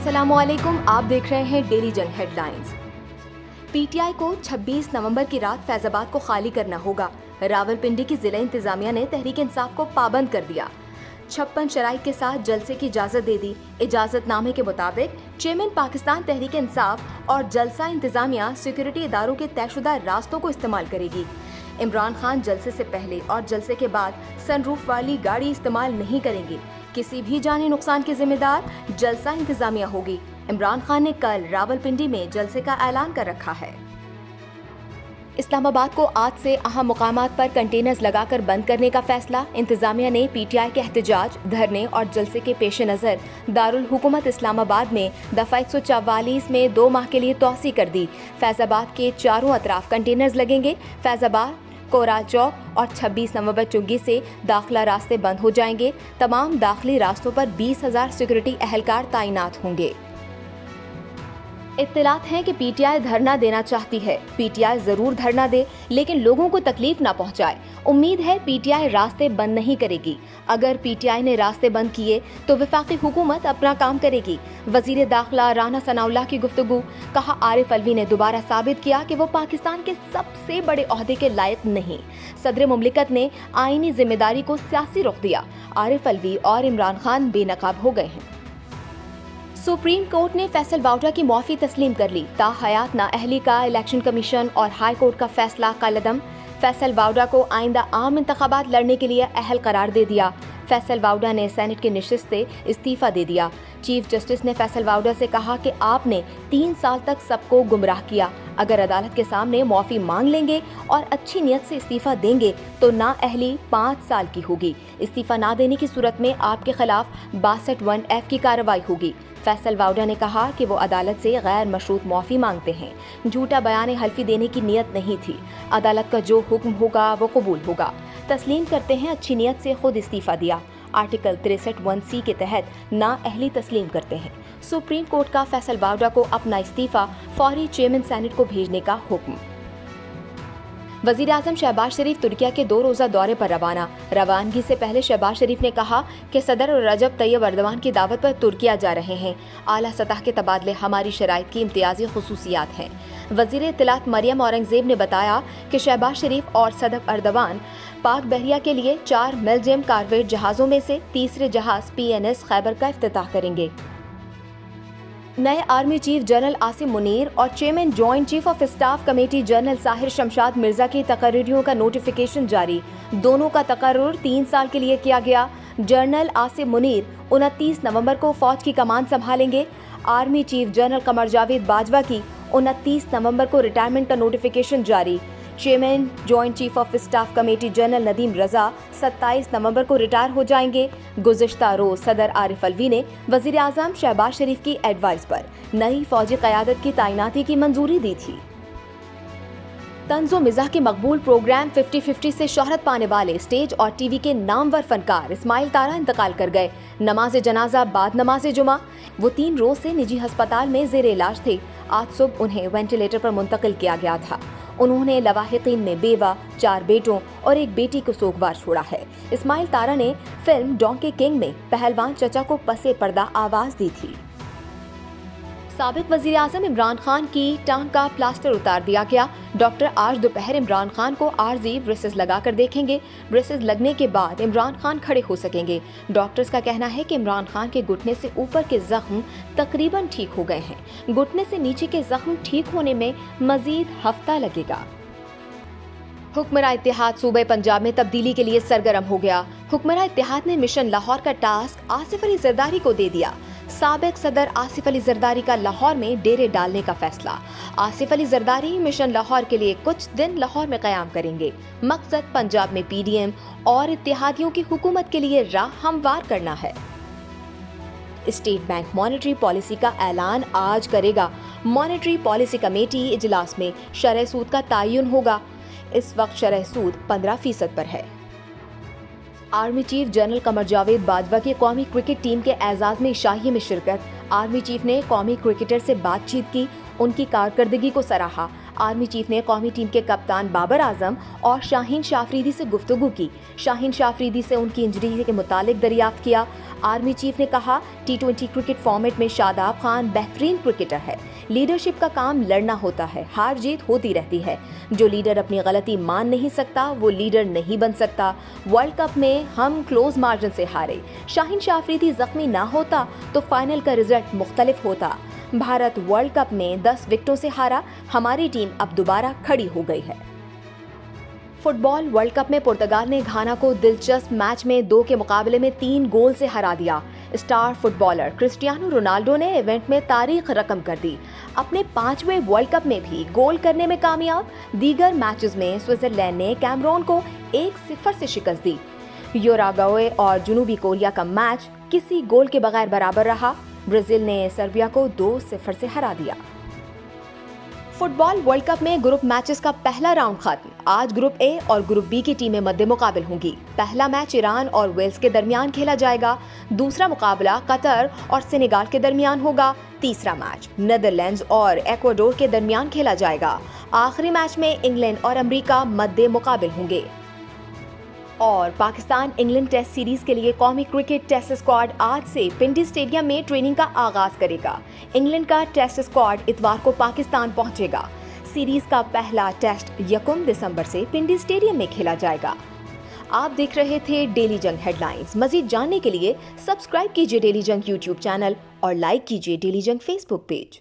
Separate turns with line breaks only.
अस्सलामुअलैकुम, आप देख रहे हैं डेली जंग हेडलाइंस। पीटीआई को 26 नवंबर की रात फैजाबाद को खाली करना होगा। रावलपिंडी की जिला इंतजामिया ने तहरीक इंसाफ को पाबंद कर दिया। 56 शराइत के साथ जलसे की इजाजत दे दी। इजाजतनामे के मुताबिक चेयरमैन पाकिस्तान तहरीक इंसाफ और जलसा इंतजामिया सिक्योरिटी इदारों के तयशुदा रास्तों को इस्तेमाल करेगी। इमरान खान जलसे से पहले और जलसे के बाद सनरूफ वाली गाड़ी इस्तेमाल नहीं करेंगे। किसी भी जानी नुकसान की जिम्मेदार जलसा इंतजामिया होगी। इमरान खान ने कल रावलपिंडी में जलसे का ऐलान कर रखा है। इस्लामाबाद को आज से अहम मुकामात पर कंटेनर्स लगाकर बंद करने का फैसला। इंतजामिया ने पीटीआई के एहतजाज, धरने और जलसे के पेश नज़र दारुल हुकूमत इस्लामाबाद में दफा 144 में 2 माह के लिए तौसी कर दी। फैजाबाद के चारों अतराफ कंटेनर्स लगेंगे। फैजाबाद, कोराल चौक और 26 नवंबर चुंगी से दाखिला रास्ते बंद हो जाएंगे। तमाम दाखिली रास्तों पर 20,000 सिक्योरिटी एहलकार तैनात होंगे। इत्तलात हैं कि पीटीआई धरना देना चाहती है। पीटीआई जरूर धरना दे, लेकिन लोगों को तकलीफ ना पहुंचाए। उम्मीद है पीटीआई रास्ते बंद नहीं करेगी। अगर पीटीआई ने रास्ते बंद किए तो वफाकी हुकूमत अपना काम करेगी। वजीर दाखिला राना सनाउल्लाह की गुफ्तगू। कहा, आरिफ अलवी ने दोबारा साबित किया कि वो पाकिस्तान के सबसे बड़े ओहदे के लायक नहीं। सदर मुमलिकत ने आईनी जिम्मेदारी को सियासी रुख दिया। आरिफ अलवी और इमरान खान बेनकाब हो गए हैं। सुप्रीम कोर्ट ने फैसल वाउडा की माफी तस्लीम कर ली। ताहयात नाअहली का इलेक्शन कमीशन और हाई कोर्ट का फैसला कलअदम। फैसल वाउडा को आइंदा आम इंतखाबात लड़ने के लिए अहल करार दे दिया। फैसल वाउडा ने सेनेट की नशिस्त से इस्तीफा दे दिया। चीफ जस्टिस ने फैसल वाउडा से कहा कि आपने 3 साल तक सबको गुमराह किया। अगर अदालत के सामने माफी मांग लेंगे और अच्छी नीयत से इस्तीफा देंगे तो नाअहली 5 साल की होगी। इस्तीफा ना देने की सूरत में आपके खिलाफ 62(1)(f) की कार्रवाई होगी। फैसल वाउडा ने कहा कि वो अदालत से गैर मशरूत माफी मांगते हैं। झूठा बयान हल्फी देने की नीयत नहीं थी। अदालत का जो हुक्म होगा वो कबूल होगा। तस्लीम करते हैं अच्छी नीयत से खुद इस्तीफा दिया। आर्टिकल 63(1)(c) के तहत नाअहली तस्लीम करते हैं। सुप्रीम कोर्ट का फैसल वाउडा को अपना इस्तीफा फौरी चेयरमैन सेनेट को भेजने का हुक्म। वजीर आजम शहबाज शरीफ तुर्किया के 2 रोज़ा दौरे पर रवाना। रवानगी से पहले शहबाज शरीफ ने कहा कि सदर रजब तैयब अर्दवान की दावत पर तुर्किया जा रहे हैं। आला सतह के तबादले हमारी शराइत की इम्तियाजी खुसूसियात हैं। वजीर इत्तलात मरियम औरंगजेब ने बताया कि शहबाज शरीफ और सदर अर्दवान पाक बहरिया के लिए 4 मिलजियम कारवेट जहाज़ों में से तीसरे जहाज PNS खैबर का इफ्तिताह करेंगे। नए army chief general Asim Munir और chairman joint chief of staff committee general Sahir Shamshad Mirza की तकर्रियों का नोटिफिकेशन जारी। दोनों का तकर्रुर 3 साल के लिए किया गया। जनरल आसिम मुनीर 29 नवंबर को फौज की कमान संभालेंगे। Army chief general Qamar Javed Bajwa की 29 नवंबर को रिटायरमेंट का नोटिफिकेशन जारी। Chairman joint chief of staff committee general Nadeem Raza 27 नवंबर को रिटायर हो जाएंगे। गुज़िश्ता रोज सदर आरिफ अलवी ने वजीर आजम शहबाज शरीफ की एडवाइस पर नई फौजी क़यादत की तैनाती की मंजूरी दी थी। तंज़ो मिज़ाह के मकबूल प्रोग्राम 50-50 से शोहरत पाने वाले स्टेज और टीवी के नामवर फनकार इस्माइल तारा इंतकाल कर गए। नमाज जनाजा बाद नमाज जुमा। वो 3 रोज से निजी अस्पताल में जेर इलाज थे। आज सुबह उन्हें वेंटिलेटर पर मुंतकिल किया गया था। उन्होंने लवाहिकीन में बेवा, 4 बेटों और 1 बेटी को सोगवार छोड़ा है। इस्माइल तारा ने फिल्म डोंकी किंग में पहलवान चचा को पसे पर्दा आवाज दी थी। साबिक वजीर आजम इमरान खान की टांग का प्लास्टर उतार दिया गया। डॉक्टर आज दोपहर इमरान खान को आर्जी ब्रेसेस लगाकर देखेंगे। ब्रेसेस लगने के बाद इमरान खान खड़े हो सकेंगे। डॉक्टर्स का कहना है कि इमरान खान के घुटने से ऊपर के जख्म तकरीबन ठीक हो गए हैं। घुटने से नीचे के जख्म ठीक होने में मजीद हफ्ता लगेगा। हुक्मरान इत्तेहाद सूबे पंजाब में तब्दीली के लिए सरगर्म हो गया। हुक्मरान इत्तेहाद ने मिशन लाहौर का टास्क आसिफ अली जरदारी को दे दिया। साबिक सदर आसिफ अली जरदारी का लाहौर में डेरे डालने का फैसला। आसिफ अली जरदारी मिशन लाहौर के लिए कुछ दिन लाहौर में कयाम करेंगे। मकसद पंजाब में PDM और इत्तेहादियों की हुकूमत के लिए राह हमवार करना है। स्टेट बैंक मॉनेटरी पॉलिसी का ऐलान आज करेगा। मॉनेटरी पॉलिसी कमेटी इजलास में शरह सूद का तयन होगा। इस वक्त शरह सूद 15% पर है। Army chief general Qamar Javed Bajwa की कौमी क्रिकेट टीम के एजाज में शाही में शिरकत। आर्मी चीफ ने कौमी क्रिकेटर से बातचीत की, उनकी कारकर्दगी को सराहा। आर्मी चीफ ने कौमी टीम के कप्तान बाबर आजम और शाहीन शाह अफरीदी से गुफ्तगू की। शाहीन शाह अफरीदी से उनकी इंजरी के मुतालिक दरियाफ्त किया। आर्मी चीफ ने कहा, T20 क्रिकेट फॉर्मेट में शादाब खान बेहतरीन क्रिकेटर है। लीडरशिप का काम लड़ना होता है, हार जीत होती रहती है। जो लीडर अपनी गलती मान नहीं सकता वो लीडर नहीं बन सकता। वर्ल्ड कप में हम क्लोज मार्जिन से हारे। शाहीन शाह अफरीदी जख्मी ना होता तो फाइनल का रिजल्ट मुख्तलिफ होता। भारत वर्ल्ड कप में 10 विकेटों से हारा। हमारी टीम अब दोबारा खड़ी हो गई है। फुटबॉल वर्ल्ड कप में पुर्तगाल ने घाना को दिलचस्प मैच में 2 के मुकाबले में 3 गोल से हरा दिया। स्टार फुटबॉलर क्रिस्टियानो रोनाल्डो ने इवेंट में तारीख रकम कर दी। अपने 5वें वर्ल्ड कप में भी गोल करने में कामयाब। दीगर मैचेस में स्विट्जरलैंड ने कैमरून को 1-0 से शिकस्त दी। यूरुग्वे और जनूबी कोरिया का मैच किसी गोल के बगैर बराबर रहा। ब्राजील ने सर्बिया को 2-0 से हरा दिया। फुटबॉल वर्ल्ड कप में ग्रुप मैचेस का पहला राउंड खत्म। आज ग्रुप ए और ग्रुप बी की टीमें मद्दे मुकाबिल होंगी। पहला मैच ईरान और वेल्स के दरमियान खेला जाएगा। दूसरा मुकाबला कतर और सेनेगाल के दरमियान होगा। तीसरा मैच नीदरलैंड्स और इक्वाडोर के दरमियान खेला जाएगा। आखिरी मैच में इंग्लैंड और अमेरिका मद्दे मुकाबिल होंगे। और पाकिस्तान इंग्लैंड टेस्ट सीरीज के लिए कौमी क्रिकेट टेस्ट स्क्वाड आज से पिंडी स्टेडियम में ट्रेनिंग का आगाज करेगा। इंग्लैंड का टेस्ट स्क्वाड इतवार को पाकिस्तान पहुंचेगा। सीरीज का पहला टेस्ट 1 दिसंबर से पिंडी स्टेडियम में खेला जाएगा। आप देख रहे थे डेली जंग हेडलाइंस। मजीद जानने के लिए सब्सक्राइब कीजिए डेली जंग यूट्यूब चैनल और लाइक कीजिए डेली जंग फेसबुक पेज।